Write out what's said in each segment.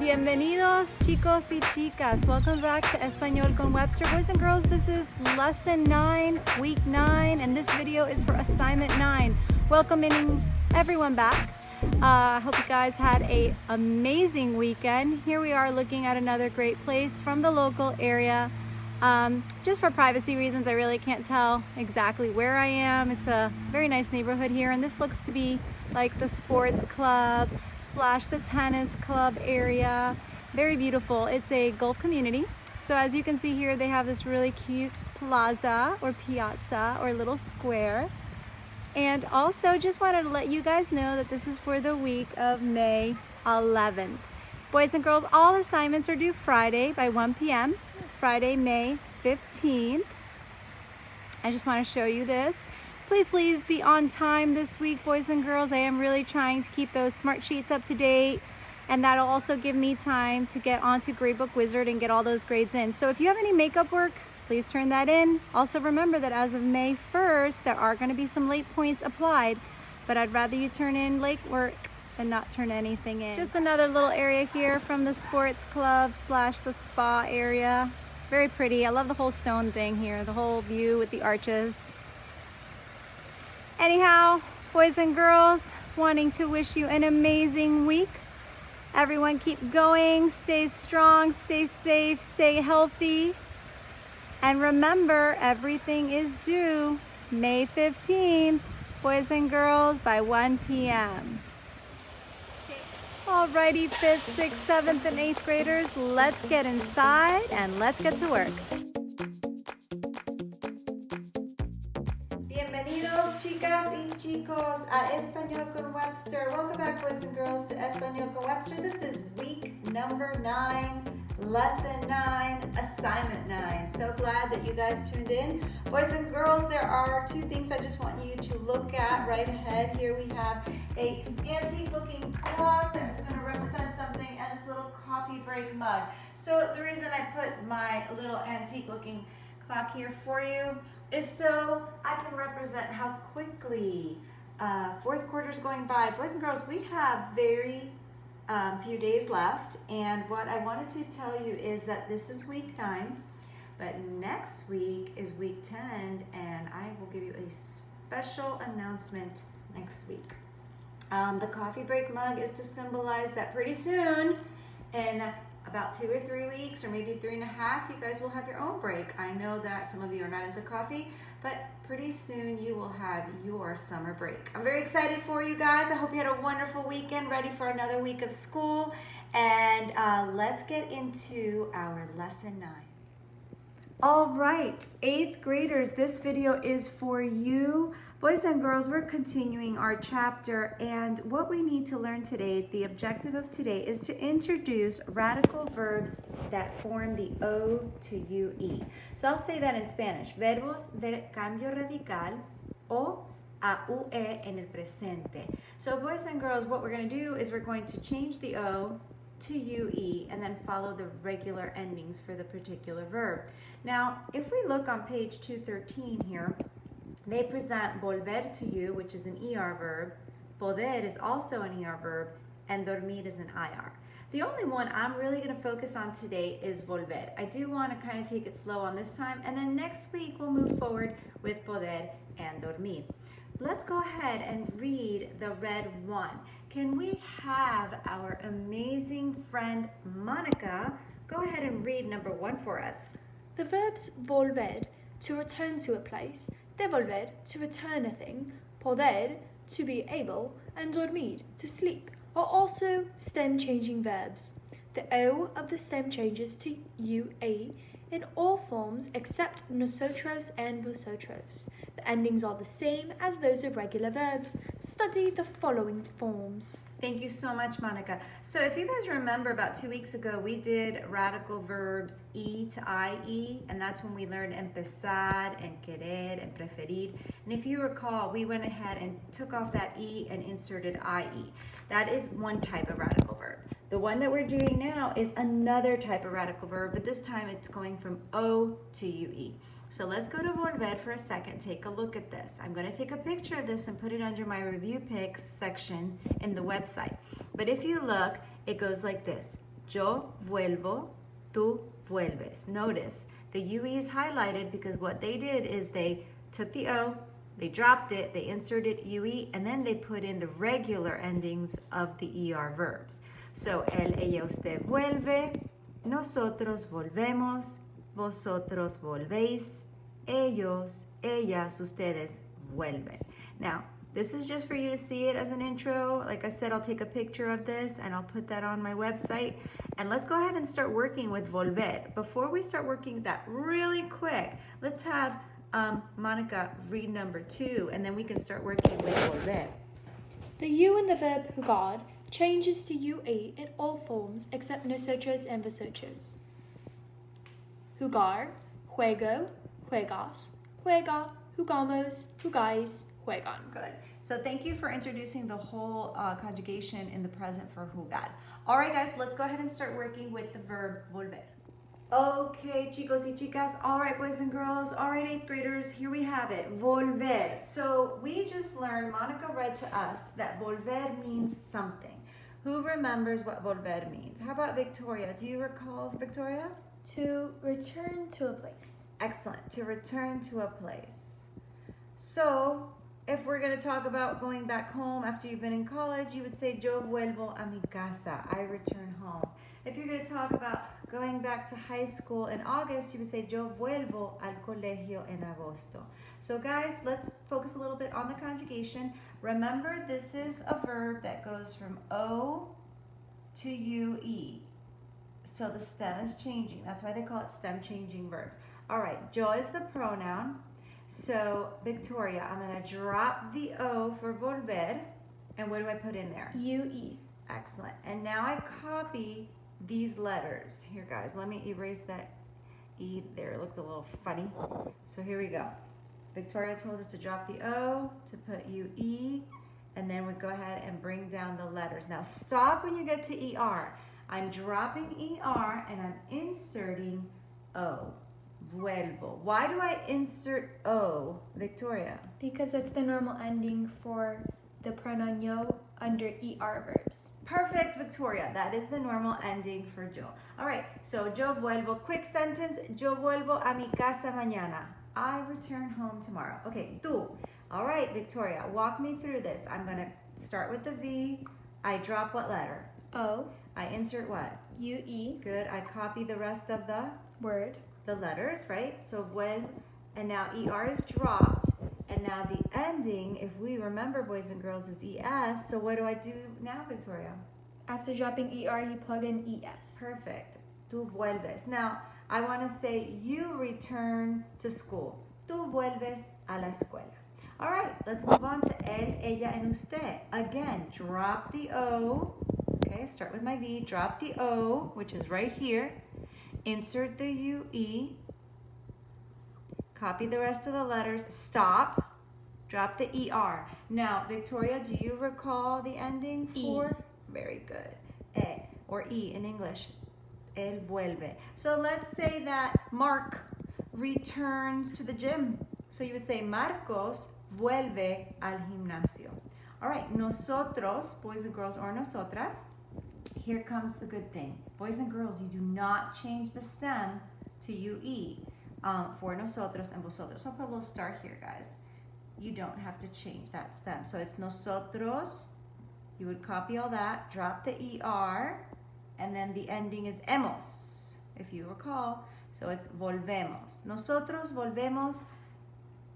Bienvenidos, chicos y chicas. Welcome back to Español con Webster. Boys and girls, this is lesson 9, week 9, and this video is for assignment 9. Welcoming everyone back. I hope you guys had an amazing weekend. Here we are looking at another great place from the local area. Just for privacy reasons, I really can't tell exactly where I am. It's a very nice neighborhood here, and this looks to be like the sports club / the tennis club area. Very beautiful. It's a Gulf community. So as you can see here, they have this really cute plaza or piazza or little square. And also just wanted to let you guys know that this is for the week of May 11th. Boys and girls, all assignments are due Friday by 1 p.m. Friday, May 15th. I just want to show you this. Please be on time this week, boys and girls. I am really trying to keep those smart sheets up to date, and that'll also give me time to get onto Gradebook Wizard and get all those grades in. So if you have any makeup work, please turn that in. Also remember that as of May 1st, there are going to be some late points applied, but I'd rather you turn in late work than not turn anything in. Just another little area here from the sports club / the spa area. Very pretty. I love the whole stone thing here, the whole view with the arches. Anyhow, boys and girls, wanting to wish you an amazing week. Everyone keep going, stay strong, stay safe, stay healthy. And remember, everything is due May 15th, boys and girls, by 1 p.m. Alrighty, 5th, 6th, 7th, and 8th graders, let's get inside and let's get to work. Bienvenidos, chicas y chicos, a Español con Webster. Welcome back, boys and girls, to Español con Webster. This is week number 9, lesson 9, assignment 9. So glad that you guys tuned in. Boys and girls, there are 2 things I just want you to look at right ahead. Here we have a antique looking clock that's going to represent something, and this little coffee break mug. So the reason I put my little antique looking clock here for you is so I can represent how quickly 4th quarter is going by. Boys and girls, we have very few days left, and what I wanted to tell you is that this is week 9, but next week is week 10, and I will give you a special announcement next week. The coffee break mug is to symbolize that pretty soon, in about 2 or 3 weeks, or maybe 3.5, you guys will have your own break. I know that some of you are not into coffee, but pretty soon you will have your summer break. I'm very excited for you guys. I hope you had a wonderful weekend, ready for another week of school, and let's get into our lesson 9. All right, 8th graders, this video is for you. Boys and girls, we're continuing our chapter, and what we need to learn today, the objective of today, is to introduce radical verbs that form the O to UE. So I'll say that in Spanish. Verbos de cambio radical o a UE en el presente. So boys and girls, what we're going to do is we're going to change the O to UE and then follow the regular endings for the particular verb. Now, if we look on page 213 here, they present volver to you, which is an ER verb, poder is also an ER verb, and dormir is an IR. The only one I'm really going to focus on today is volver. I do want to kind of take it slow on this time, and then next week we'll move forward with poder and dormir. Let's go ahead and read the red one. Can we have our amazing friend Monica go ahead and read number 1 for us? The verbs volver, to return to a place, devolver, to return a thing, poder, to be able, and dormir, to sleep, are also stem-changing verbs. The O of the stem changes to UA in all forms except nosotros and vosotros. The endings are the same as those of regular verbs. Study the following forms. Thank you so much, Monica. So if you guys remember, about 2 weeks ago, we did radical verbs E to IE, and that's when we learned empezar and querer and preferir. And if you recall, we went ahead and took off that E and inserted IE. That is one type of radical verb. The one that we're doing now is another type of radical verb, but this time it's going from O to UE. So let's go to volver for a second. Take a look at this. I'm going to take a picture of this and put it under my review pics section in the website. But if you look, it goes like this. Yo vuelvo, tú vuelves. Notice the UE is highlighted because what they did is they took the O, they dropped it, they inserted UE, and then they put in the regular endings of the ER verbs. So, él, ella, usted vuelve, nosotros volvemos, vosotros volvéis, ellos, ellas, ustedes vuelven. Now, this is just for you to see it as an intro. Like I said, I'll take a picture of this and I'll put that on my website. And let's go ahead and start working with volver. Before we start working that really quick, let's have Monica read number 2 and then we can start working with volver. The U in the verb jugar changes to UE in all forms except nosotros and vosotros. Jugar, juego, juegas, juega, jugamos, jugáis, juegan. Good. So thank you for introducing the whole conjugation in the present for jugar. All right, guys, let's go ahead and start working with the verb volver. Okay, chicos y chicas. All right, boys and girls. All right, 8th graders, here we have it, volver. So we just learned, Monica read to us that volver means something. Who remembers what volver means? How about Victoria? Do you recall, Victoria? To return to a place. Excellent, to return to a place. So, if we're going to talk about going back home after you've been in college, you would say, yo vuelvo a mi casa. I return home. If you're going to talk about going back to high school in August, you would say, yo vuelvo al colegio en agosto. So guys, let's focus a little bit on the conjugation. Remember, this is a verb that goes from O to UE. So the stem is changing. That's why they call it stem changing verbs. All right, yo is the pronoun. So, Victoria, I'm going to drop the O for volver. And what do I put in there? UE. Excellent. And now I copy these letters. Here, guys, let me erase that E there. It looked a little funny. So here we go. Victoria told us to drop the O, to put UE, and then we go ahead and bring down the letters. Now, stop when you get to ER. I'm dropping ER and I'm inserting O. Vuelvo. Why do I insert O, Victoria? Because that's the normal ending for the pronoun yo under ER verbs. Perfect, Victoria. That is the normal ending for yo. All right, so yo vuelvo. Quick sentence. Yo vuelvo a mi casa mañana. I return home tomorrow. Okay, tú. All right, Victoria, walk me through this. I'm going to start with the V. I drop what letter? O. I insert what? UE. Good. I copy the rest of the Word. letters, right? So vuelvo, and now ER is dropped, and now the ending, if we remember, boys and girls, is ES. So what do I do now, Victoria? After dropping ER, you plug in ES. Perfect. Tú vuelves. Now, I want to say you return to school. Tú vuelves a la escuela. All right, let's move on to él, ella, and usted. Again, drop the O. Okay, start with my V. Drop the O, which is right here. Insert the UE. Copy the rest of the letters. Stop. Drop the ER. Now, Victoria, do you recall the ending for? Very good. E or E in English. Él vuelve. So let's say that Mark returns to the gym. So you would say Marcos vuelve al gimnasio. All right, nosotros, boys and girls, or nosotras. Here comes the good thing. Boys and girls, you do not change the stem to UE for nosotros and vosotros. I'll put a little star here, guys. You don't have to change that stem. So it's nosotros. You would copy all that, drop the ER, and then the ending is hemos, if you recall. So it's volvemos. Nosotros volvemos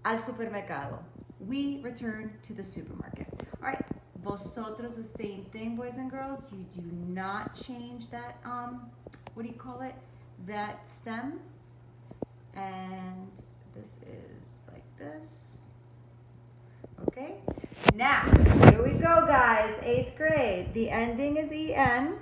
al supermercado. We return to the supermarket. All right. Vosotros, the same thing, boys and girls. You do not change that, what do you call it? That stem. And this is like this. Okay? Now, here we go, guys. 8th grade. The ending is EN.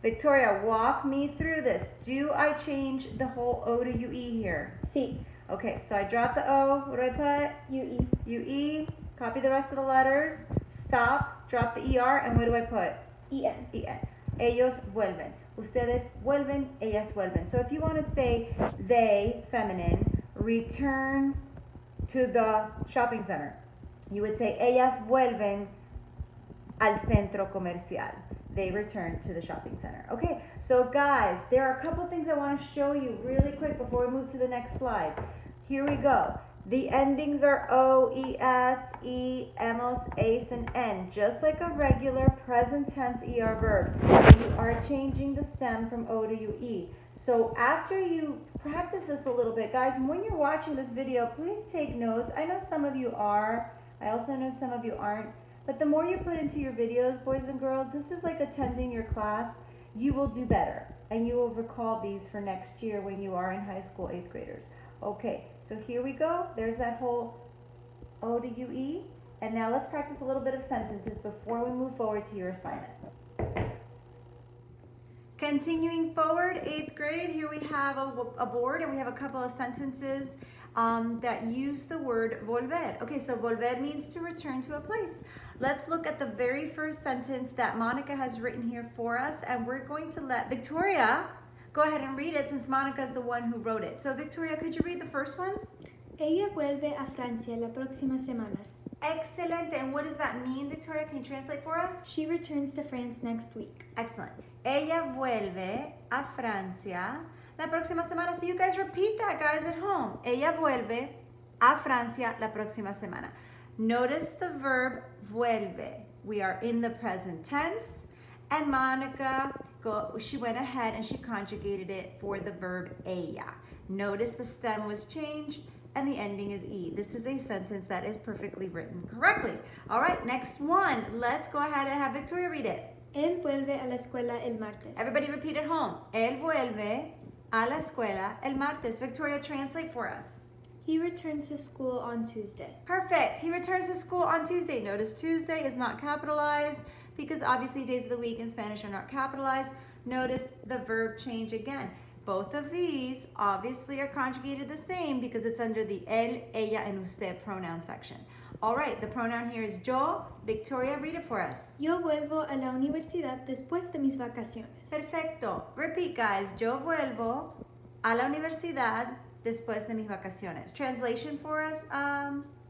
Victoria, walk me through this. Do I change the whole O to UE here? C. Okay, so I drop the O. What do I put? UE. UE. Copy the rest of the letters. Stop. Drop the ER. And what do I put? EN. EN. Ellos vuelven. Ustedes vuelven. Ellas vuelven. So if you want to say they, feminine, return to the shopping center, you would say ellas vuelven al centro comercial. they returned to the shopping center. Okay, so guys, there are a couple things I want to show you really quick before we move to the next slide. Here we go. The endings are O, E, S, E, emos, ace, and N, just like a regular present tense ER verb. You are changing the stem from O to UE. So after you practice this a little bit, guys, when you're watching this video, please take notes. I know some of you are. I also know some of you aren't. But the more you put into your videos, boys and girls, this is like attending your class. You will do better. And you will recall these for next year when you are in high school, 8th graders. Okay, so here we go. There's that whole O to UE. And now let's practice a little bit of sentences before we move forward to your assignment. Continuing forward, 8th grade, here we have a board and we have a couple of sentences that use the word volver. Okay, so volver means to return to a place. Let's look at the very first sentence that Monica has written here for us, and we're going to let Victoria go ahead and read it since Monica is the one who wrote it. So Victoria, could you read the first one? Ella vuelve a Francia la próxima semana. Excellent. And what does that mean, Victoria? Can you translate for us? She returns to France next week. Excellent. Ella vuelve a Francia la próxima semana. So you guys repeat that, guys, at home. Ella vuelve a Francia la próxima semana. Notice the verb vuelve. We are in the present tense. And Monica, she went ahead and she conjugated it for the verb ella. Notice the stem was changed and the ending is E. This is a sentence that is perfectly written correctly. All right, next one. Let's go ahead and have Victoria read it. Él vuelve a la escuela el martes. Everybody repeat at home. Él vuelve a la escuela el martes. Victoria, translate for us. He returns to school on Tuesday. Perfect. He returns to school on Tuesday. Notice Tuesday is not capitalized because obviously days of the week in Spanish are not capitalized. Notice the verb change again. Both of these obviously are conjugated the same because it's under the él, ella, and usted pronoun section. All right, the pronoun here is yo. Victoria, read it for us. Yo vuelvo a la universidad después de mis vacaciones. Perfecto. Repeat, guys. Yo vuelvo a la universidad después de mis vacaciones. Translation for us,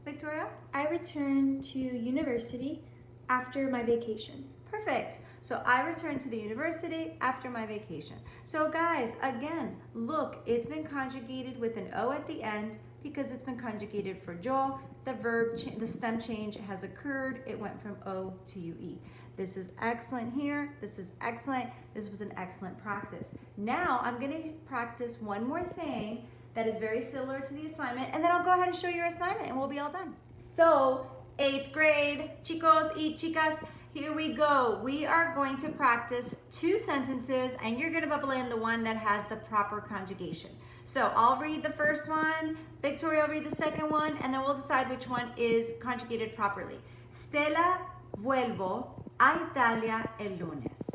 Victoria? I return to university after my vacation. Perfect. So I return to the university after my vacation. So guys, again, look, it's been conjugated with an O at the end because it's been conjugated for yo. The verb, the stem change has occurred. It went from O to UE. This is excellent here. This is excellent. This was an excellent practice. Now I'm going to practice one more thing that is very similar to the assignment, and then I'll go ahead and show you your assignment and we'll be all done. So 8th grade, chicos y chicas, here we go. We are going to practice 2 sentences and you're going to bubble in the one that has the proper conjugation. So I'll read the first one, Victoria will read the second one, and then we'll decide which one is conjugated properly. Stella, vuelvo a Italia el lunes.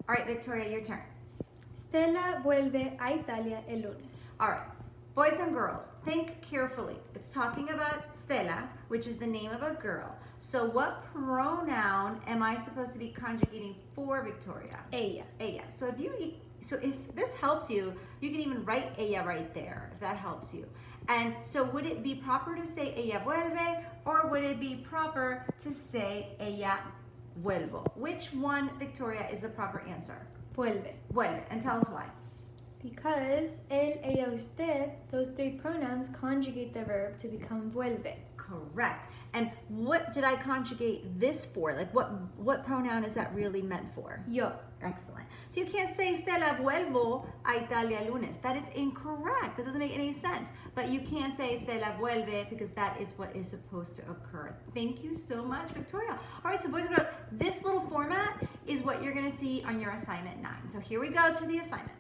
All right, Victoria, your turn. Stella vuelve a Italia el lunes. All right. Boys and girls, think carefully. It's talking about Stella, which is the name of a girl. So what pronoun am I supposed to be conjugating for, Victoria? Ella. Ella. So if this helps you, you can even write ella right there, if that helps you. And so would it be proper to say ella vuelve, or would it be proper to say ella vuelvo? Which one, Victoria, is the proper answer? Vuelve. Vuelve. And tell us why. Because él, ella, usted, those 3 pronouns conjugate the verb to become vuelve. Correct. And what did I conjugate this for? Like what pronoun is that really meant for? Yo. Excellent. So you can't say Stella vuelvo a Italia lunes. That is incorrect. That doesn't make any sense. But you can say Stella vuelve because that is what is supposed to occur. Thank you so much, Victoria. All right, so boys and girls, this little format is what you're going to see on your assignment 9. So here we go to the assignment.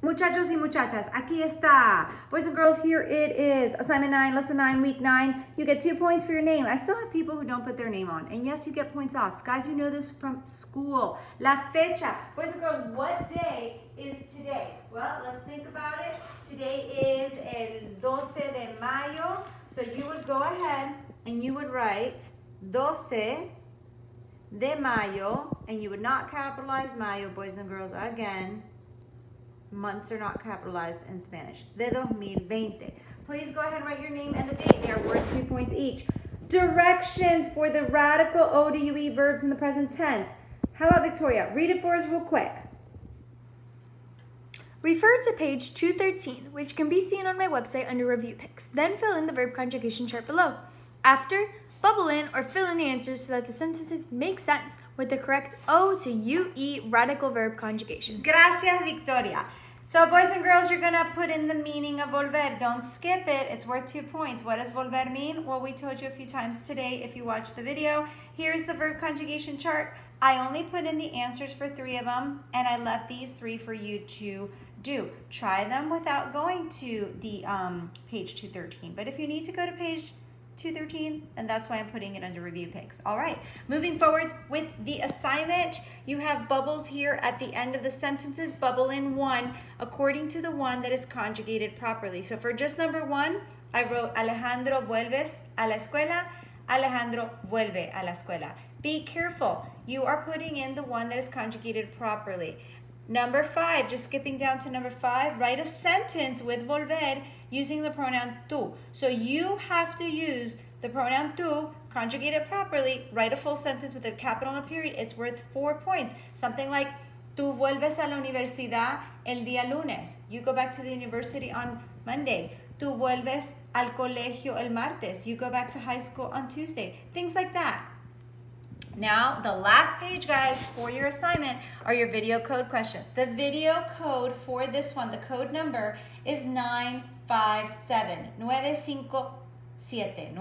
Muchachos y muchachas, aquí está. Boys and girls, here it is. Assignment 9, lesson 9, week 9. You get 2 points for your name. I still have people who don't put their name on. And yes, you get points off. Guys, you know this from school. La fecha. Boys and girls, what day is today? Well, let's think about it. Today is el 12 de mayo. So you would go ahead and you would write 12 de mayo. And you would not capitalize mayo, boys and girls, again. Months are not capitalized in Spanish. De 2020. Please go ahead and write your name and the date. They are worth 2 points each. Directions for the radical O to UE verbs in the present tense. How about Victoria? Read it for us real quick. Refer to page 213, which can be seen on my website under Review Picks. Then fill in the verb conjugation chart below. After, bubble in or fill in the answers so that the sentences make sense with the correct O to UE radical verb conjugation. Gracias, Victoria. So boys and girls, you're going to put in the meaning of volver. Don't skip it. It's worth 2 points. What does volver mean? Well, we told you a few times today if you watched the video. Here's the verb conjugation chart. I only put in the answers for 3 of them, and I left these 3 for you to do. Try them without going to the page 213. But if you need to go to page 213, and that's why I'm putting it under Review Picks. All right, moving forward with the assignment, you have bubbles here at the end of the sentences. Bubble in 1 according to the one that is conjugated properly. So for just number 1, I wrote Alejandro vuelves a la escuela. Alejandro vuelve a la escuela. Be careful. You are putting in the one that is conjugated properly. Number 5, just skipping down to number 5, write a sentence with volver using the pronoun tú. So you have to use the pronoun tú, conjugate it properly, write a full sentence with a capital and a period. It's worth 4 points. Something like, tú vuelves a la universidad el día lunes. You go back to the university on Monday. Tú vuelves al colegio el martes. You go back to high school on Tuesday. Things like that. Now, the last page, guys, for your assignment are your video code questions. The video code for this one, the code number is 957. 957.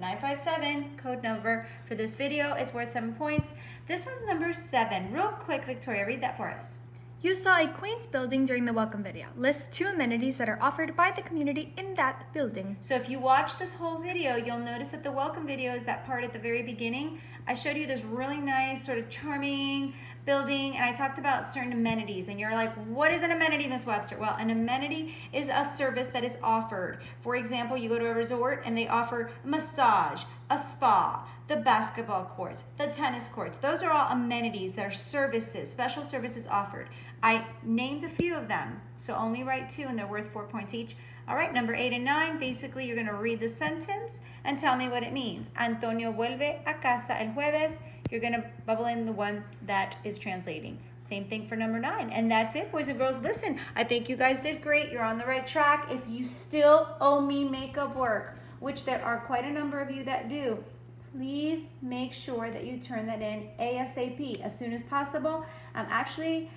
957. Code number for this video is worth 7 points. This one's number 7. Real quick, Victoria, read that for us. You saw a quaint building during the welcome video. List 2 amenities that are offered by the community in that building. So if you watch this whole video, you'll notice that the welcome video is that part at the very beginning. I showed you this really nice, sort of charming building, and I talked about certain amenities, and you're like, what is an amenity, Miss Webster? Well, an amenity is a service that is offered. For example, you go to a resort and they offer a massage, a spa, the basketball courts, the tennis courts. Those are all amenities. They're services, special services offered. I named a few of them, so only write 2 and they're worth 4 points each. All right, number 8 and 9, basically you're gonna read the sentence and tell me what it means. Antonio vuelve a casa el jueves. You're gonna bubble in the one that is translating. Same thing for number 9. And that's it, boys and girls. Listen, I think you guys did great. You're on the right track. If you still owe me makeup work, which there are quite a number of you that do, please make sure that you turn that in ASAP, as soon as possible. I'm actually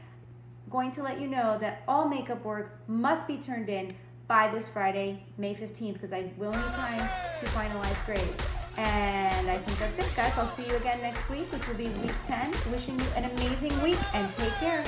going to let you know that all makeup work must be turned in by this Friday, May 15th, because I will need time to finalize grades. And I think that's it, guys. I'll see you again next week, which will be week 10. Wishing you an amazing week, and take care.